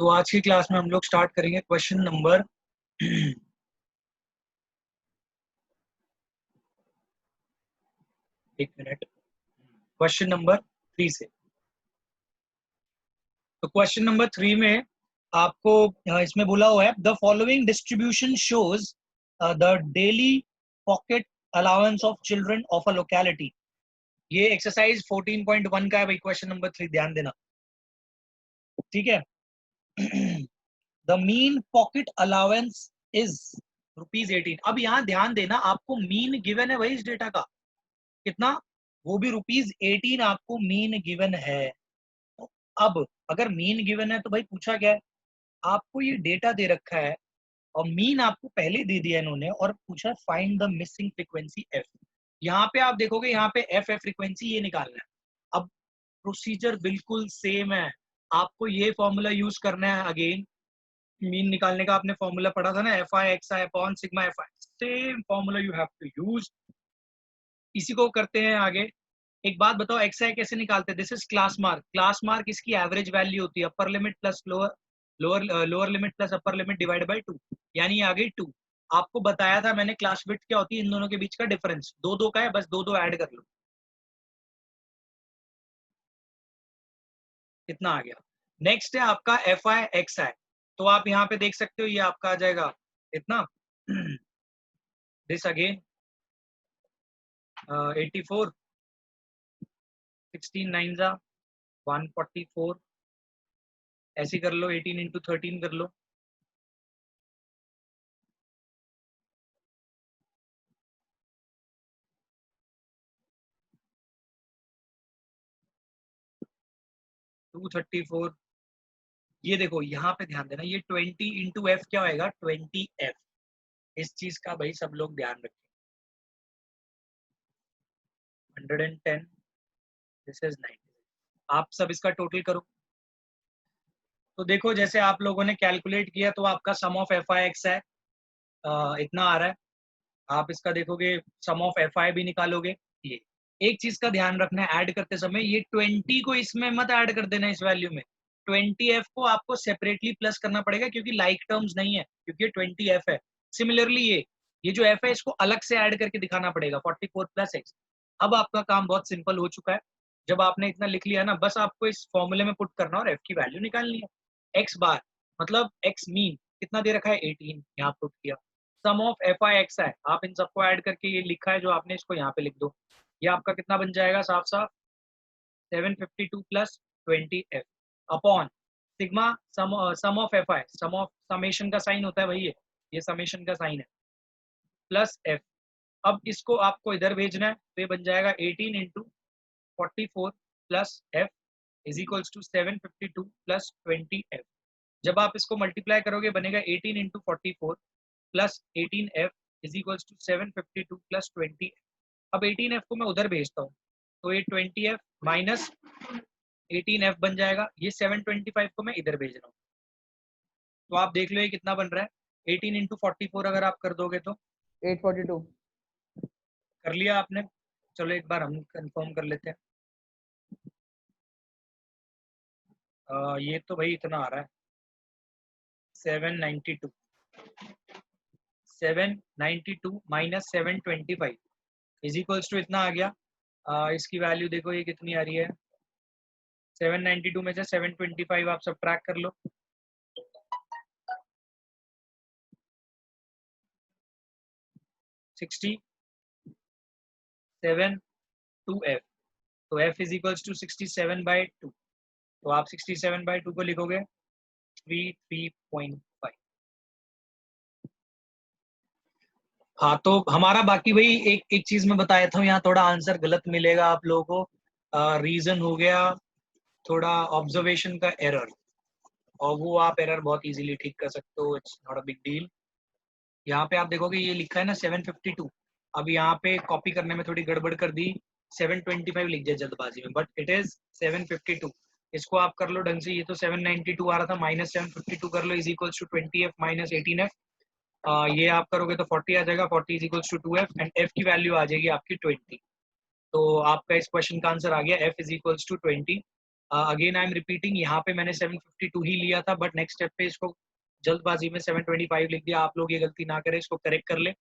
तो आज की क्लास में हम लोग स्टार्ट करेंगे क्वेश्चन नंबर एक मिनट, क्वेश्चन नंबर 3 से। तो क्वेश्चन नंबर 3 में आपको इसमें बोला हुआ है the following distribution shows the daily pocket allowance of children of a locality. ये एक्सरसाइज 14.1 का है भाई, क्वेश्चन नंबर 3 ध्यान देना, ठीक है। The mean pocket allowance is ₹18। अब यहाँ ध्यान देना, आपको मीन गिवन है भाई इस डेटा का, कितना, वो भी ₹18 आपको मीन गिवन है। तो अब अगर मीन गिवन है तो भाई पूछा क्या है, आपको ये डेटा दे रखा है और मीन आपको पहले दे दिया इन्होंने और पूछा find the missing frequency F. यहाँ पे आप देखोगे, यहाँ पे एफ है फ्रीक्वेंसी, ये निकालना है। अब प्रोसीजर बिल्कुल सेम है, आपको ये फॉर्मूला यूज करना है। अगेन मीन निकालने का आपने फॉर्मूला पढ़ा था ना, f I x I upon sigma f i, same formula you have to use. इसी को करते हैं आगे। एक बात बताओ, एक्स आई कैसे निकालते हैं? This is class mark. Class mark इसकी एवरेज वैल्यू होती है, upper limit plus lower lower limit plus upper limit divide by 2, यानी आ गई 2। आपको बताया था मैंने क्लास विड्थ क्या होती है, इन दोनों के बीच का डिफरेंस। दो दो का है, बस दो दो ऐड कर लो, कितना आ गया। नेक्स्ट है आपका एफ आई एक्स आई। तो आप यहाँ पे देख सकते हो, ये आपका आ जाएगा इतना दिस अगेन 84, 16 9 जा 144, ऐसे कर लो, 18 इंटू 13 कर लो, 234। ये देखो यहाँ पे ध्यान देना, ये 20 इंटू एफ क्या होएगा, 20 एफ। इस चीज का भाई सब लोग ध्यान रखें। 110, दिस इज 90। आप सब इसका टोटल करो। तो देखो जैसे आप लोगों ने कैलकुलेट किया तो आपका सम ऑफ एफ आई एक्स है इतना आ रहा है। आप इसका देखोगे सम ऑफ एफ आई भी निकालोगे। ये एक चीज का ध्यान रखना है, ऐड करते समय ये 20 को इसमें मत ऐड कर देना, इस वैल्यू में 20 एफ को आपको सेपरेटली प्लस करना पड़ेगा, क्योंकि लाइक टर्म्स नहीं है, क्योंकि ये 20 एफ है। सिमिलरली ये जो एफ है इसको अलग से ऐड करके दिखाना पड़ेगा, 44 प्लस एक्स। अब आपका काम बहुत सिंपल हो चुका है। जब आपने इतना लिख लिया ना, बस आपको इस फॉर्मूले में पुट करना और एफ की वैल्यू निकालनी है। एक्स बार मतलब एक्स मीन कितना दे रखा है, 18, यहाँ पुट किया। सम ऑफ एफ आई एक्स है, आप इन सबको ऐड करके ये लिखा है जो आपने, इसको यहाँ पे लिख दो। ये आपका कितना बन जाएगा, साफ साफ 752 plus 20 f upon sigma sum of F i. Sum of summation का साइन होता है भाई, ये समेशन का साइन है, प्लस एफ। अब इसको आपको इधर भेजना है, तो ये बन जाएगा 18 into 44 plus f is equals to 752 plus 20 f. जब आप इसको मल्टीप्लाई करोगे बनेगा 18 into 44 plus 18 f is equals to 752 plus 20। अब 18 एफ को मैं उधर भेजता हूँ, तो ये 20 एफ माइनस 18 एफ बन जाएगा। ये 725 को मैं इधर भेज रहा हूँ, तो आप देख लो ये कितना बन रहा है। 18 इंटू 44 अगर आप कर दोगे तो 842 कर लिया आपने। चलो एक बार हम कंफर्म कर लेते हैं। ये तो भाई इतना आ रहा है 792, 792 माइनस 725 इज इक्वल्स टू इतना आ गया। इसकी वैल्यू देखो ये कितनी आ रही है, 792 में से 725 आप सबट्रैक्ट कर लो, 67 2f। तो f इज इक्वल्स टू 67/2। तो आप 67/2 को लिखोगे 33.5। हाँ तो हमारा बाकी भाई एक एक चीज मैं बताया था, यहाँ थोड़ा आंसर गलत मिलेगा आप लोगों को। रीजन हो गया थोड़ा ऑब्जर्वेशन का एरर, और वो आप एरर बहुत इजीली ठीक कर सकते हो, it's not a big deal. यहाँ पे आप देखोगे ये लिखा है ना 752, अब यहाँ पे कॉपी करने में थोड़ी गड़बड़ कर दी, 725 लिख दिया जल्दबाजी में, बट इट इज 752। इसको आप कर लो ढंग से, ये तो 792 आ रहा था, माइनस 752 कर लो is equals to 20f minus 18f। ये आप करोगे तो 40 आ जाएगा, 40 is equals to 2f and f की वैल्यू आ जाएगी आपकी 20। तो आपका इस क्वेश्चन का आंसर आ गया f is equals to 20। Again I am repeating, यहाँ पे मैंने 752 ही लिया था, बट नेक्स्ट स्टेप पे इसको जल्दबाजी में 725 लिख दिया। आप लोग ये गलती ना करें, इसको करेक्ट कर ले।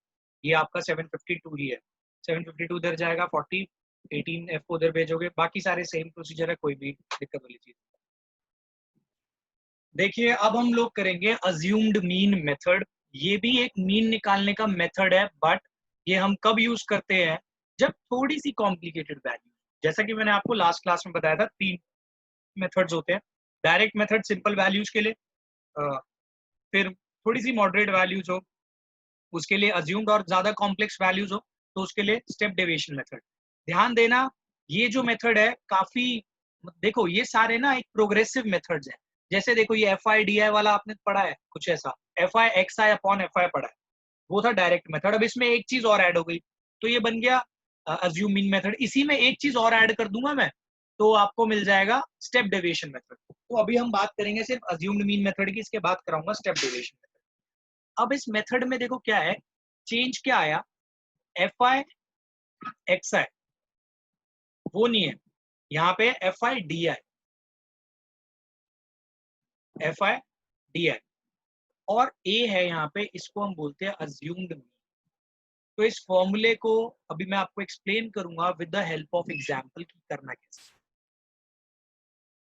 ये आपका 752 ही है। 752 उधर जाएगा, 40 18 एफ को उधर भेजोगे, बाकी सारे सेम प्रोसीजर है, कोई भी दिक्कत वाली चीज। देखिए अब हम लोग करेंगे अज्यूम्ड मीन मेथड। ये भी एक मीन निकालने का मेथड है, बट ये हम कब यूज करते हैं, जब थोड़ी सी कॉम्प्लिकेटेड वैल्यू, जैसा कि मैंने आपको लास्ट क्लास में बताया था, 3 मेथड्स होते हैं। डायरेक्ट मेथड सिंपल वैल्यूज के लिए, फिर थोड़ी सी मॉडरेट वैल्यूज हो उसके लिए अज्यूम्ड, और ज्यादा कॉम्प्लेक्स वैल्यूज हो तो उसके लिए स्टेप डेविएशन मेथड। ध्यान देना, ये जो मेथड है काफी, देखो ये सारे ना एक प्रोग्रेसिव मेथड्स हैं। जैसे देखो ये एफ आई डी आई वाला आपने पढ़ा है कुछ ऐसा, F I x I upon F I पढ़ा है, वो था डायरेक्ट मेथड। अब इसमें एक चीज और ऐड हो गई, तो ये बन गया अज्यूम मीन मेथड। इसी में एक चीज और ऐड कर दूंगा मैं, तो आपको मिल जाएगा स्टेप डेविएशन मेथड। तो अभी हम बात करेंगे सिर्फ अज्यूम्ड मीन मेथड की, इसके बाद कराऊंगा स्टेप डेविएशन मेथड। अब इस मेथड में देखो क्या है, चेंज क्या आया, एफ आई एक्स आई वो नहीं है, यहाँ पे F I D I, F I D I, और ए है यहाँ पे, इसको हम बोलते हैं अज्यूम्ड मीन। तो इस फॉर्मूले को अभी मैं आपको एक्सप्लेन करूंगा with the help of example की करना कैसे।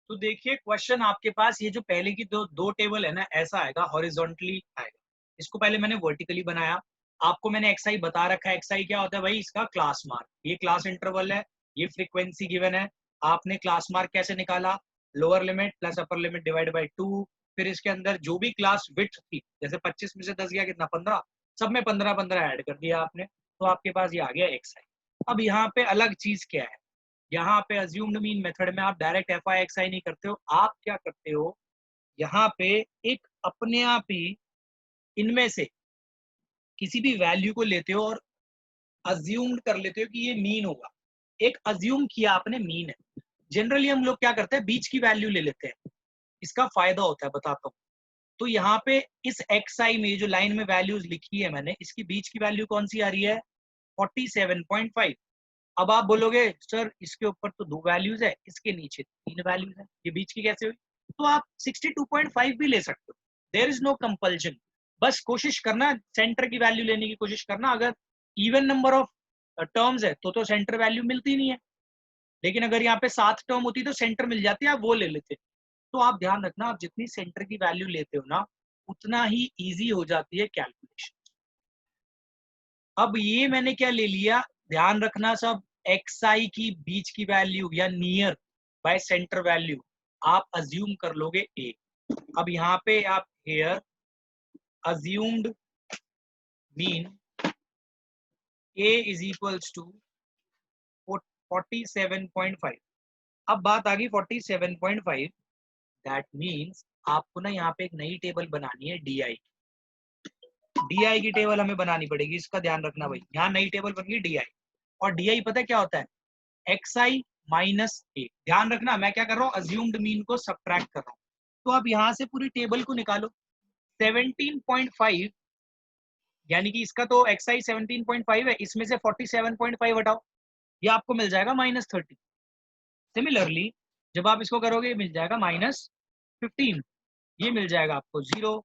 तो देखिए क्वेश्चन आपके पास, ये जो पहले की दो टेबल है ना, ऐसा आएगा, हॉरिजॉन्टली आएगा। इसको पहले मैंने वर्टिकली बनाया। आपको मैंने एक्सआई बता रखा है, एक्सआई क्या होता है भाई, इसका क्लास मार्क, ये क्लास इंटरवल है, ये फ्रीक्वेंसी गिवन है। आपने क्लास मार्क कैसे निकाला, lower limit plus upper limit divide by 2, फिर इसके अंदर जो भी क्लास विड्थ थी, जैसे 25 में से 10 गया कितना, 15, सब में 15 ऐड कर दिया आपने, तो आपके पास ये आ गया एक्सआई। अब यहाँ पे अलग चीज क्या है, यहाँ पे अज्यूम्ड मीन मेथड में आप डायरेक्ट एफ आई एक्स आई नहीं करते हो, आप क्या करते हो, यहाँ पे एक अपने आप ही इनमें से किसी भी वैल्यू को लेते हो और अज्यूम्ड कर लेते हो कि ये मीन होगा। एक अज्यूम किया आपने मीन है। जनरली हम लोग क्या करते हैं, बीच की वैल्यू ले लेते हैं, इसका फायदा होता है, बताता हूँ। तो यहाँ पे इस एक्स आई में जो लाइन में वैल्यूज लिखी है मैंने, इसकी बीच की वैल्यू कौन सी आ रही है, 47.5। अब आप बोलोगे सर इसके ऊपर तो 2 वैल्यूज है, इसके नीचे 3 वैल्यूज है, ये बीच की कैसे हुई, तो आप 62.5 भी ले सकते हो, देयर इज नो कंपल्शन। बस कोशिश करना सेंटर की वैल्यू लेने की कोशिश करना। अगर इवन नंबर ऑफ टर्म्स है तो सेंटर वैल्यू मिलती नहीं है, लेकिन अगर यहाँ पे 7 टर्म होती तो सेंटर मिल जाती है, आप वो ले लेते। तो आप ध्यान रखना, आप जितनी सेंटर की वैल्यू लेते हो ना, उतना ही ईजी हो जाती है कैलकुलेशन। अब ये मैंने क्या ले लिया, ध्यान रखना सब, एक्स आई की बीच की वैल्यू या नियर बाय सेंटर वैल्यू आप अज्यूम कर लोगे ए। अब यहाँ पे आप here assumed mean a is equals to 47.5। अब बात आ गई 47.5, दैट मीन्स आपको ना यहाँ पे एक नई टेबल बनानी है डी आई। डी आई की टेबल हमें बनानी पड़ेगी, इसका ध्यान रखना भाई, यहाँ नई टेबल बन गई डी आई। और डी आई पता है क्या होता है, एक्स आई माइनस ए। ध्यान रखना मैं क्या कर रहा हूँ, अज्यूम्ड मीन को सब्ट्रैक्ट कर रहा हूँ। तो अब यहाँ से पूरी टेबल को निकालो, 17.5 यानी कि इसका तो एक्स आई 17.5 है, इसमें से 47.5 हटाओ, ये आपको मिल जाएगा -30। सिमिलरली जब आप इसको करोगे मिल जाएगा -15, ये मिल जाएगा आपको 0,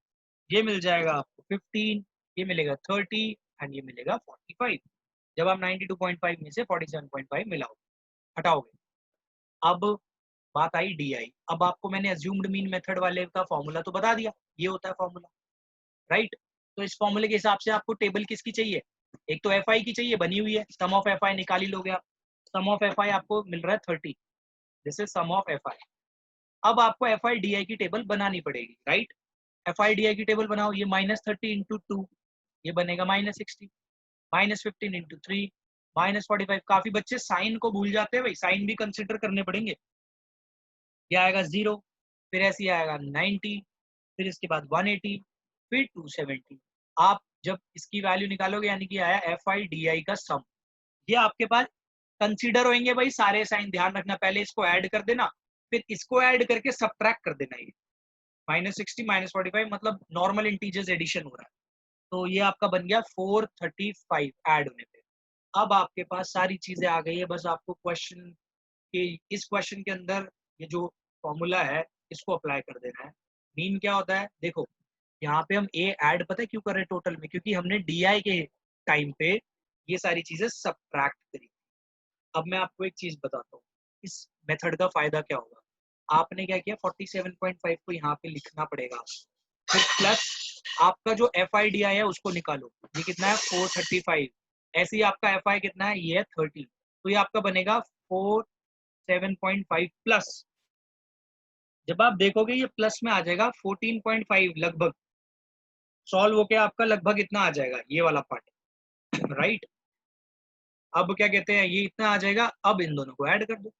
ये मिल जाएगा आपको 15, ये मिलेगा 30 एंड ये मिलेगा 45। जब आप 92.5 में से 47.5 मिलाओ हटाओगे। अब बात आई डी आई। अब आपको मैंने अज्यूम्ड मीन मेथड वाले का फॉर्मूला तो बता दिया, ये होता है फॉर्मूला, राइट। तो इस फॉर्मूले के हिसाब से आपको टेबल किसकी चाहिए, एक तो एफ आई की चाहिए, बनी हुई है, सम ऑफ एफ आई निकाल ही लोगे आप। सम ऑफ एफ आई आपको मिल रहा है 30, this is sum of F i. अब आपको एफ आई डी आई की टेबल बनानी पड़ेगी, right. F I D I की टेबल बनाओ, ये -30 इंटू 2 ये बनेगा -60, -15 इंटू 3 -45। काफी बच्चे साइन को भूल जाते हैं भाई, साइन भी कंसिडर करने पड़ेंगे। ये आएगा 0, फिर ऐसे आएगा 90, फिर इसके बाद 180, फिर 270। आप जब इसकी वैल्यू निकालोगे यानी कि आया एफ आई डी आई का सम, ये आपके पास कंसीडर होंगे भाई सारे साइन। ध्यान रखना पहले इसको ऐड कर देना, फिर इसको ऐड करके सबट्रैक्ट कर देना। ये -60 -45 मतलब नॉर्मल इंटीजर्स एडिशन हो रहा है, तो ये आपका बन गया 435 ऐड होने पे। अब आपके पास सारी चीजें आ गई है, बस आपको क्वेश्चन के, इस क्वेश्चन के अंदर ये जो फॉर्मूला है इसको अप्लाई कर देना है। मीन क्या होता है, देखो यहाँ पे हम ए ऐड पता है क्यों कर रहे हैं टोटल में, क्योंकि हमने डी के टाइम पे ये सारी चीजें सबट्रैक्ट करी। अब मैं आपको एक चीज बताता हूँ, इस मेथड का फायदा क्या होगा। आपने क्या किया, 47.5 को यहाँ पे लिखना पड़ेगा, फिर प्लस आपका जो एफ आई डी आई है उसको निकालो, ये कितना है 435, ऐसे ही आपका एफ आई कितना है, ये है 30, तो ये आपका बनेगा 47.5 प्लस, जब आप देखोगे ये प्लस में आ जाएगा 14.5 लगभग, सॉल्व होके आपका लगभग इतना आ जाएगा ये वाला पार्ट राइट। अब क्या कहते हैं, ये इतना आ जाएगा, अब इन दोनों को ऐड कर दो,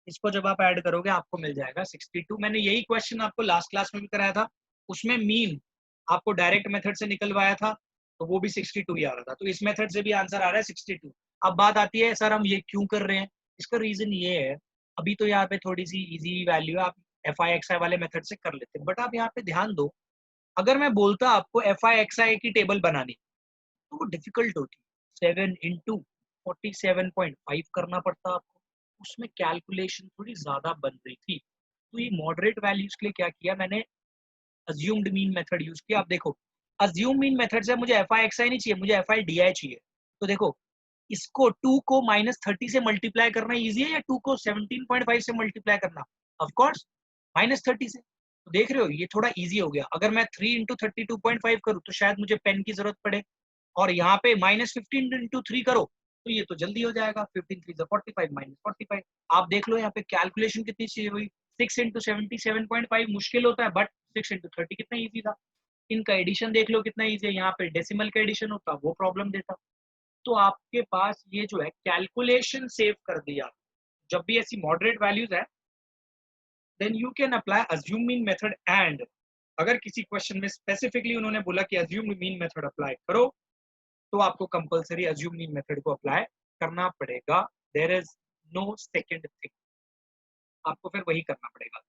इसको जब आप ऐड करोगे आपको मिल जाएगा 62। मैंने यही क्वेश्चन आपको लास्ट क्लास में भी कराया था, उसमें मीन आपको डायरेक्ट मेथड से निकलवाया था तो वो भी 62 ही आ रहा था, तो इस मेथड से भी आंसर आ रहा है 62। अब बात आती है सर हम ये क्यों कर रहे हैं, इसका रीजन ये है, अभी तो यहाँ पे थोड़ी सी इजी वैल्यू है, आप एफ आई एक्स आई वाले मेथड से कर लेते हैं, बट आप यहाँ पे ध्यान दो, अगर मैं बोलता आपको एफ आई एक्स आई की टेबल बनानी तो वो डिफिकल्ट होती, 7 इंटू 47.5 करना पड़ता आपको, उसमें कैलकुलेशन थोड़ी ज्यादा बन रही थी, तो ये मॉडरेट वैल्यूज के लिए क्या किया मैंने, अज्यूम्ड मीन मेथड यूज किया। आप देखो अज्यूम मीन मेथड से मुझे एफ आई एक्स आई नहीं चाहिए, मुझे एफ आई डी आई चाहिए, तो देखो इसको 2 को -30 से मल्टीप्लाई करना इजी है या 2 को 17.5 से मल्टीप्लाई करना, ऑफ कोर्स -30 से, तो देख रहे हो ये थोड़ा इजी हो गया। अगर मैं 3 इंटू 32.5 करूँ तो शायद मुझे पेन की जरूरत पड़े, और यहाँ पे -15 इंटू 3 करो तो ये तो जल्दी हो जाएगा, 15 3 45 -45। आप देख लो यहाँ पे कैलकुलेशन कितनी चाहिए हुई, 6 इंटू 77.5 मुश्किल होता है, बट 6 इंटू 30 कितना ईजी था। इनका एडिशन देख लो कितना ईजी है, यहाँ पे डेसिमल का एडिशन होता वो प्रॉब्लम देता। तो आपके पास ये जो है कैलकुलेशन सेव कर दिया, जब भी ऐसी मॉडरेट वैल्यूज है then you can apply assume mean method, and अगर किसी क्वेश्चन में स्पेसिफिकली उन्होंने बोला कि अज्यूम मीन मेथड अप्लाई करो तो आपको कंपलसरी अज्यूम मीन मेथड को अप्लाई करना पड़ेगा, there is no second thing, आपको फिर वही करना पड़ेगा।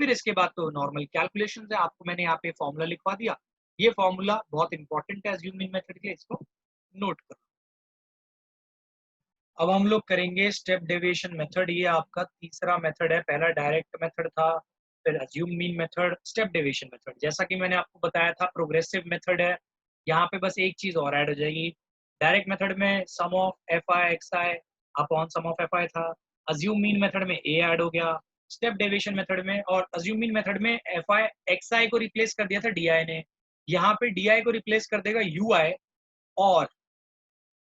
फिर इसके बाद तो नॉर्मल कैलकुलेशन है, आपको मैंने यहाँ पे फॉर्मूला लिखवा दिया, ये फॉर्मूला बहुत इंपॉर्टेंट है अज्यूम मीन मेथड के लिए, इसको नोट करो। अब हम लोग करेंगे स्टेप डेविएशन मेथड, ये आपका तीसरा मेथड है, पहला डायरेक्ट मेथड था, फिर assume mean method, step deviation method. जैसा कि मैंने आपको बताया था प्रोग्रेसिव मेथड है, यहाँ पे बस एक चीज और ऐड हो जाएगी, डायरेक्ट मेथड में sum of F I x I upon sum of F I था, अज्यूम मीन मेथड में ए ऐड हो गया, स्टेप डेविएशन मेथड में और अज्यूम मीन मेथड में एफ आई एक्स आई को रिप्लेस कर दिया था डी आई ने, यहाँ पे डी आई को रिप्लेस कर देगा यू आई, और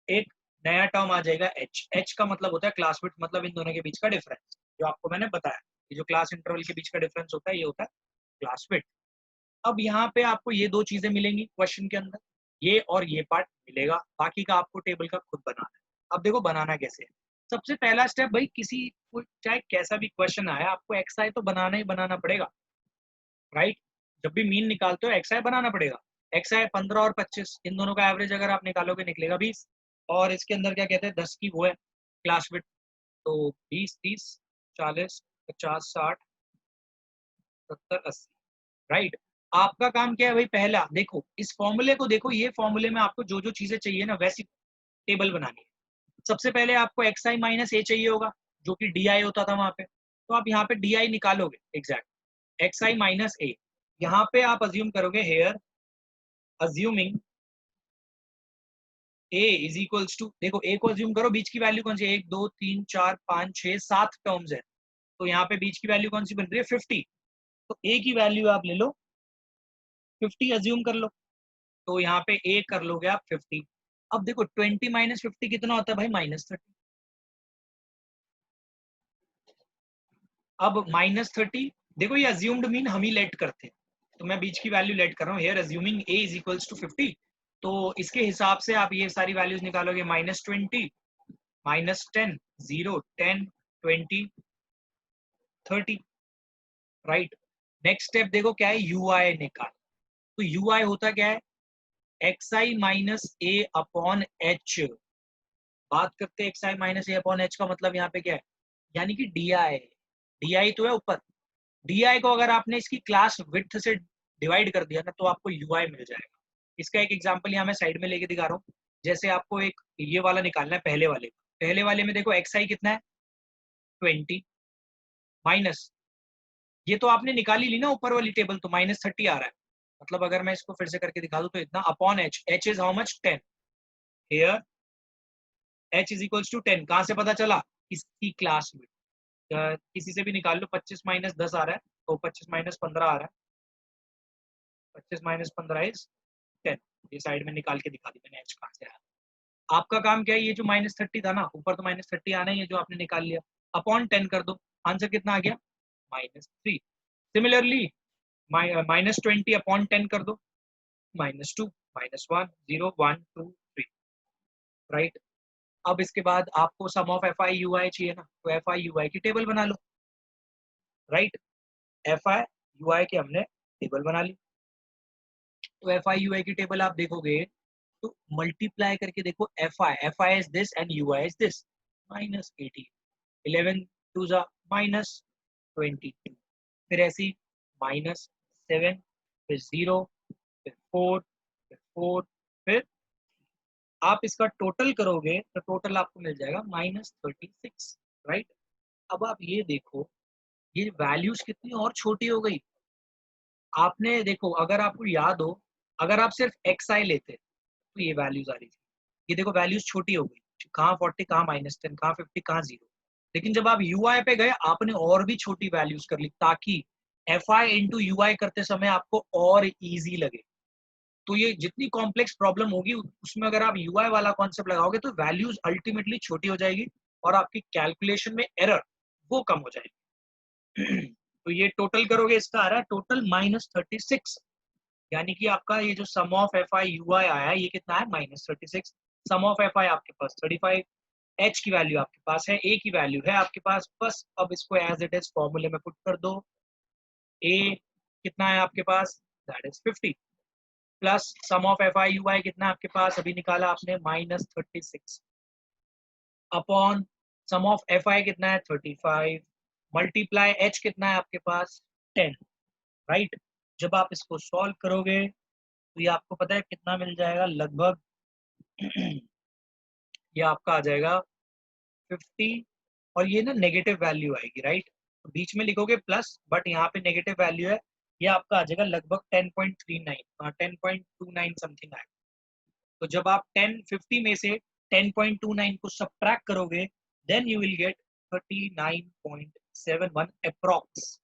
एक नया टर्म आ जाएगा एच, एच का मतलब होता है क्लास विड्थ, मतलब इन दोनों के बीच का डिफरेंस, जो आपको मैंने बताया कि जो क्लास इंटरवल के बीच का डिफरेंस होता है ये होता है क्लास विड्थ। अब यहाँ पे आपको ये दो चीजें मिलेंगी क्वेश्चन के अंदर, ये और ये पार्ट मिलेगा, बाकी का आपको टेबल का खुद बनाना है। अब देखो बनाना कैसे है, सबसे पहला स्टेप भाई, किसी को चाहे कैसा भी क्वेश्चन आया आपको एक्स आई तो बनाना ही बनाना पड़ेगा, राइट। जब भी मीन निकालते हो एक्स आई बनाना पड़ेगा, एक्स आई 15 और 25 इन दोनों का एवरेज अगर आप निकालोगे निकलेगा 20, और इसके अंदर क्या कहते हैं 10 की वो है क्लास विड्थ, तो 20 30 40 50 60 70 80, राइट। आपका काम क्या है भाई, पहला देखो इस फॉर्मूले को, देखो ये फॉर्मूले में आपको जो जो चीजें चाहिए ना वैसी टेबल बनानी है। सबसे पहले आपको एक्स आई माइनस ए चाहिए होगा, जो कि डी आई होता था वहां पे, तो आप यहाँ पे डी आई निकालोगे, exact x i minus a, यहाँ पे आप अज्यूम करोगे here assuming a is equals to, देखो ए को अज्यूम करो, बीच की वैल्यू कौन सी है, 1 2 3 4 5 6 7 टर्म्स है, तो यहाँ पे बीच की वैल्यू कौन सी बन रही है 50, तो ए की वैल्यू आप ले लो 50 अज्यूम कर लो, तो यहाँ पे ए कर लोगे आप 50। अब देखो 20 माइनस 50 कितना होता है भाई -30, अब -30, देखो ये अज्यूम्ड मीन हम ही लेट करते हैं, तो मैं बीच की वैल्यू लेट कर रहा हूँ, here assuming a is equals to 50, तो इसके हिसाब से आप ये सारी वैल्यूज निकालोगे, -20 -10 0 10 20 30, राइट। नेक्स्ट स्टेप देखो क्या है, यू आई निकाल, तो यू आई होता क्या है, x i minus A upon H, बात करते हैं x i minus A upon H का मतलब यहाँ पे क्या है, यानी कि डी आई, डी आई तो है ऊपर, डी आई को अगर आपने इसकी क्लास विड्थ से डिवाइड कर दिया ना तो आपको यू आई मिल जाएगा। इसका एक एग्जांपल यहाँ मैं साइड में लेके दिखा रहा हूँ, जैसे आपको एक ये वाला निकालना है, पहले वाले में देखो एक्स आई कितना है 20 माइनस ये तो आपने निकाली ली ना ऊपर वाली टेबल, तो -30 आ रहा है। मतलब अगर मैं इसको फिर से करके दिखा दूं तो इतना upon h, h is how much 10, here h is equals to 10। कहां से पता चला? इसकी क्लास में किसी से भी निकाल लो, 25 - 10 आ रहा है, तो 25 - 15 आ रहा है, 25 - 15 इज 10। ये साइड में निकाल के दिखा दी मैंने h कहां से आया। आपका काम क्या है, ये जो -30 था ना ऊपर, तो -30 आना है, ये जो आपने निकाल लिया, अपॉन 10 कर दो, आंसर कितना आ गया? -3। सिमिलरली -20 अपॉन 10 कर दो, -2, -1, 0, 1, 2, 3, राइट। अब इसके बाद आपको सम ऑफ एफ आई यू आई चाहिए ना, तो एफ आई यू आई की टेबल बना लो, राइट। एफ आई यू आई की हमने टेबल बना ली, तो एफ आई यू आई की टेबल आप देखोगे तो मल्टीप्लाई करके देखो, F I is this and you I is this, -18, 11 2 जा -22, फिर ऐसी -7, फिर 0, फिर 4, फिर 4, फिर आप इसका टोटल करोगे तो टोटल आपको मिल जाएगा -36, राइट। अब आप ये देखो, ये वैल्यूज कितनी और छोटी हो गई। आपने देखो, अगर आपको याद हो, अगर आप सिर्फ एक्स आई लेते तो ये वैल्यूज आ रही थी, ये देखो वैल्यूज छोटी हो गई, कहाँ 40, कहाँ -10, कहाँ 50, कहाँ 0। लेकिन जब आप यू आई पे गए, आपने और भी छोटी वैल्यूज कर ली, ताकि एफ आई इंटू यू आई करते समय आपको और इजी लगे। तो ये जितनी कॉम्प्लेक्स प्रॉब्लम होगी, उसमें अगर आप यूआई वाला कॉन्सेप्ट लगाओगे तो वैल्यूज अल्टीमेटली छोटी हो जाएगी और आपकी कैलकुलेशन में एरर वो कम हो जाएगी। तो ये टोटल करोगे, इसका आ रहा है टोटल -36, यानी कि आपका ये जो सम ऑफ एफ आई यू आई आया है, ये कितना है? -36। सम ऑफ एफ आई आपके पास 35, एच की वैल्यू आपके पास है, ए की वैल्यू है आपके पास, बस अब इसको एज इट इज फॉर्मूले में पुट कर दो। ए कितना है आपके पास? That is 50, plus sum of F I U I कितना आपके पास अभी निकाला आपने? -36, upon sum of F I कितना है? 35, मल्टीप्लाई एच कितना है आपके पास? 10, राइट। जब आप इसको सॉल्व करोगे तो ये आपको पता है कितना मिल जाएगा लगभग? ये आपका आ जाएगा 50, और ये ना नेगेटिव वैल्यू आएगी, राइट। तो बीच में लिखोगे प्लस, बट यहाँ पे नेगेटिव वैल्यू है, ये आपका आ जाएगा लगभग 10.39, 10.29 समथिंग आएगा। तो जब आप 1050 में से 10.29 को सब्ट्रैक्ट करोगे, then you will get 39.71 approx.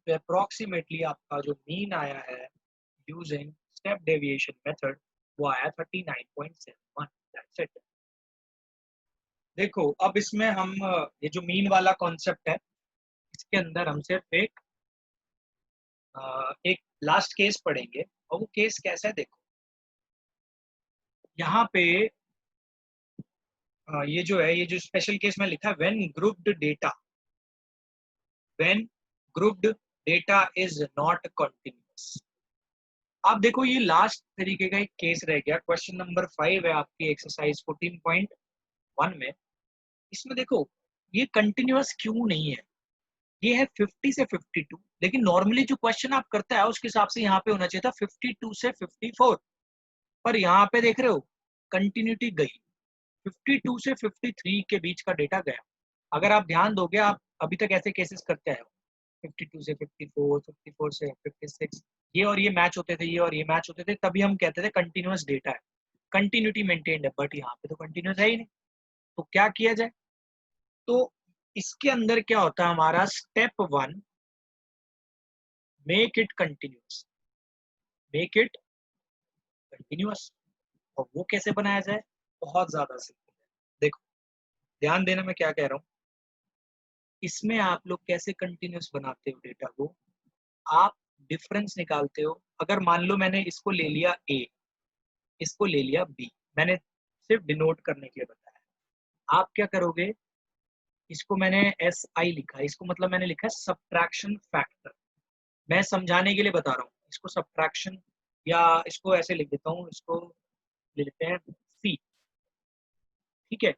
तो अप्रॉक्सीमेटली आपका जो मीन आया है यूजिंग स्टेप डेविएशन मेथड, वो आया 39.71, दैट्स इट। देखो अब इसमें हम ये जो मीन वाला कॉन्सेप्ट है, इसके अंदर हम सिर्फ एक लास्ट केस पढ़ेंगे, और वो केस कैसा है देखो। यहाँ पे ये जो है, ये जो स्पेशल केस में लिखा है, when grouped data is not continuous. आप देखो, ये लास्ट तरीके का एक केस रह गया, क्वेश्चन नंबर 5 है आपकी एक्सरसाइज 14.1 में। इसमें देखो ये कंटिन्यूअस क्यों नहीं है, ये है 50 से 52, लेकिन नॉर्मली जो क्वेश्चन आप करता है उसके हिसाब से यहाँ पे होना चाहिए था 52 से 54, पर यहाँ पे देख रहे हो कंटिन्यूटी गई, 52 से 53 के बीच का डेटा गया। अगर आप ध्यान दोगे, आप अभी तक ऐसे केसेस करते आए हो, 52 से 54, 54 से 56, ये और ये मैच होते थे, ये और ये मैच होते थे, तभी हम कहते थे कंटिन्यूअस डेटा है, कंटिन्यूटी मेंटेन्ड है। बट यहाँ पे तो कंटिन्यूअस है ही नहीं, तो क्या किया जाए? तो इसके अंदर क्या होता है हमारा step 1, make it continuous, make it continuous. और वो कैसे बनाया जाए? बहुत ज्यादा सिंपल है। देखो ध्यान देना मैं क्या कह रहा हूँ, इसमें आप लोग कैसे कंटिन्यूअस बनाते हो डेटा को, आप डिफरेंस निकालते हो। अगर मान लो मैंने इसको ले लिया ए, इसको ले लिया बी, मैंने सिर्फ डिनोट करने के लिए बताया, आप क्या करोगे? इसको मैंने एस आई लिखा, इसको मतलब मैंने लिखा सब्ट्रैक्शन फैक्टर, मैं समझाने के लिए बता रहा हूँ इसको सब्ट्रैक्शन, या इसको ऐसे लिख देता हूँ, इसको ले लेते हैं सी, ठीक है।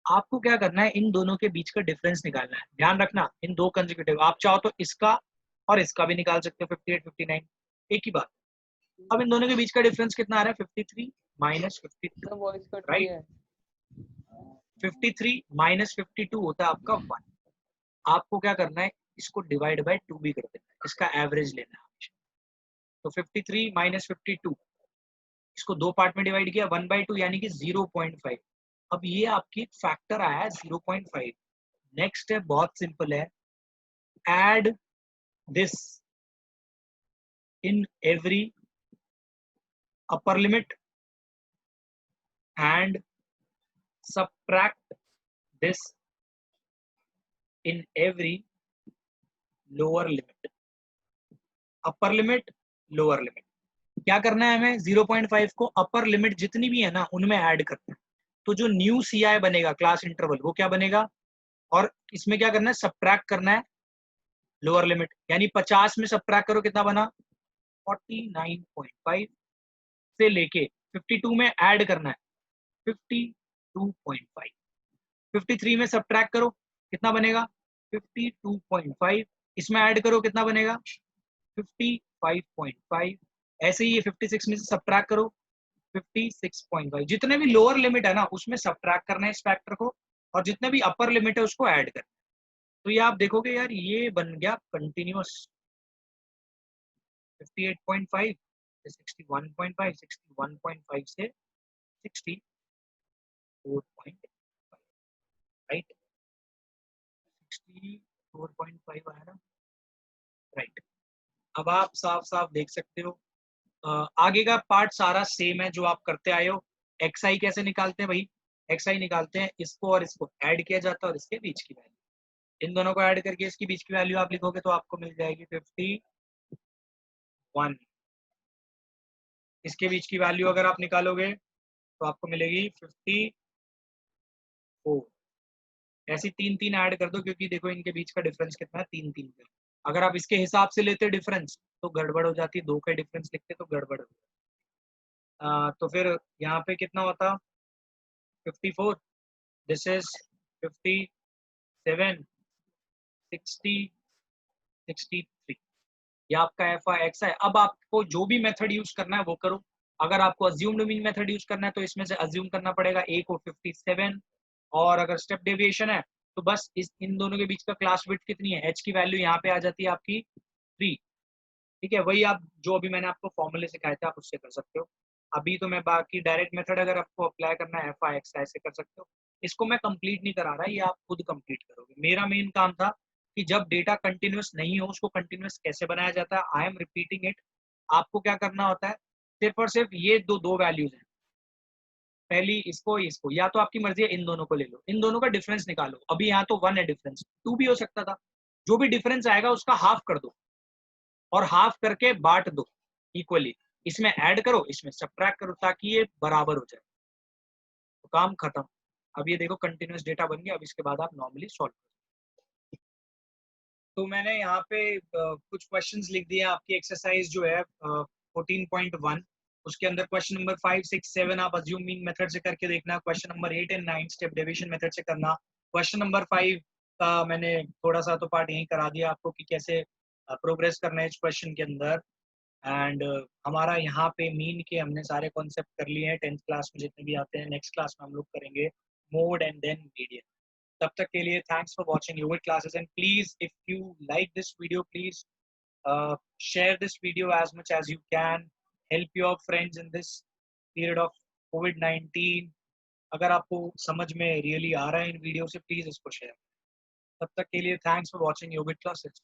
आपको क्या करना है, इन दोनों के बीच का डिफरेंस निकालना है। ध्यान रखना, इन दो कंसेक्यूटिव, आप चाहो तो इसका और इसका भी निकाल सकते हो, 58 59 एक ही बात। अब इन दोनों के बीच का डिफरेंस कितना आ रहा है? 53 माइनस 52, राइट। 53 माइनस 52 होता है आपका 1। आपको क्या करना है, इसको डिवाइड बाय 2 भी कर देना है, इसका एवरेज लेना है हमेशा। तो 53 माइनस 52, इसको दो पार्ट में डिवाइड किया, 1/2 यानी कि 0.5। अब ये आपकी फैक्टर आया है 0.5। नेक्स्ट स्टेप बहुत सिंपल है, add this in every upper limit and subtract this in every lower limit। Upper limit, lower limit, क्या करना है हमें, 0.5 को अपर लिमिट जितनी भी है ना उनमें ऐड करना है। तो जो न्यू CI बनेगा क्लास इंटरवल वो क्या बनेगा, और इसमें क्या करना है, सब्ट्रैक्ट करना है लोअर लिमिट, यानी 50 में सब्ट्रैक्ट करो कितना बना 49.5 से लेके 52 में ऐड करना है 52.5। 53 में सब्ट्रैक्ट करो कितना बनेगा 52.5, इसमें ऐड करो कितना बनेगा 55.5। ऐसे ही ये 56 में से सब्ट्रैक्ट करो 56.5। जितने भी लोअर लिमिट है ना उसमें सब्ट्रैक्ट करना है इस फैक्टर को, और जितने भी अपर लिमिट है उसको ऐड करना है। तो ये आप देखोगे यार ये बन गया कंटिन्यूअस 58.5 से 61.5, 61.5 से 64.5, राइट, 64.5 आया ना, राइट। अब आप साफ साफ देख सकते हो आगे का पार्ट सारा सेम है जो आप करते आए हो। XI कैसे निकालते हैं भाई, XI निकालते हैं इसको और इसको ऐड किया जाता है और इसके बीच की वैल्यू, इन दोनों को ऐड करके इसकी बीच की वैल्यू आप लिखोगे तो आपको मिल जाएगी 51। इसके बीच की वैल्यू अगर आप निकालोगे तो आपको मिलेगी 54। ऐसी तीन तीन ऐड कर दो क्योंकि देखो इनके बीच का डिफरेंस कितना है, तीन तीन का। अगर आप इसके हिसाब से लेते डिफरेंस तो गड़बड़ हो जाती, दो का डिफरेंस लिखते तो गड़बड़ हो जाती। तो फिर यहाँ पे कितना होता 54, दिस इज 57, 60, 63, ये आपका FIX है। अब आपको जो भी मेथड यूज करना है वो करो। अगर आपको अज्यूम्ड मीन मेथड यूज करना है तो इसमें से अज्यूम करना पड़ेगा A को 57, और अगर स्टेप डेविएशन है तो बस इन दोनों के बीच का क्लास विड्थ कितनी है, H की वैल्यू यहाँ पे आ जाती है आपकी 3। ठीक है, वही आप जो अभी मैंने आपको फॉर्मूले सिखाए थे आप उससे कर सकते हो। अभी तो मैं बाकी डायरेक्ट मेथड अगर आपको अप्लाई करना है FIX ऐसे कर सकते हो। इसको मैं कंप्लीट नहीं करा रहा, ये आप खुद कंप्लीट करोगे। मेरा मेन काम था कि जब डेटा कंटिन्यूअस नहीं हो उसको कंटिन्यूअस कैसे बनाया जाता है। आई एम रिपीटिंग इट। आपको क्या करना होता है, सिर्फ और सिर्फ ये दो दो वैल्यूज हैं, पहली इसको या तो आपकी मर्जी है इन दोनों को ले लो, इन दोनों का डिफरेंस निकालो। अभी यहाँ तो 1 है डिफरेंस, 2 भी हो सकता था। जो भी डिफरेंस आएगा उसका हाफ कर दो और हाफ करके बांट दो इक्वली, इसमें ऐड करो इसमें सब्ट्रैक्ट करो ताकि ये बराबर हो जाए, तो काम खत्म। अब ये देखो कंटिन्यूअस डेटा बन गया। अब इसके बाद आप नॉर्मली सॉल्व करो। तो मैंने यहाँ पे कुछ क्वेश्चंस लिख दिए आपकी एक्सरसाइज जो है 14.1, उसके अंदर क्वेश्चन नंबर 5, 6, 7 आप अज्यूम मीन मेथड से करके देखना। Question number 8 and 9 step deviation method से करना। क्वेश्चन नंबर 5 का मैंने थोड़ा सा तो पार्ट यही करा दिया आपको कि कैसे प्रोग्रेस करना है इस क्वेश्चन के अंदर। एंड हमारा यहाँ पे मीन के हमने सारे कॉन्सेप्ट कर लिए हैं 10th क्लास में जितने भी आते हैं। नेक्स्ट क्लास में हम लोग करेंगे मोड एंड देन मीडियन। तब तक के लिए thanks for watching your classes and please if you like this video please share this video as much as you can, help your friends in this period of COVID-19। अगर आपको समझ में really आ रहा है इन वीडियो से please इसको share. तब तक के लिए thanks for watching yogic classes.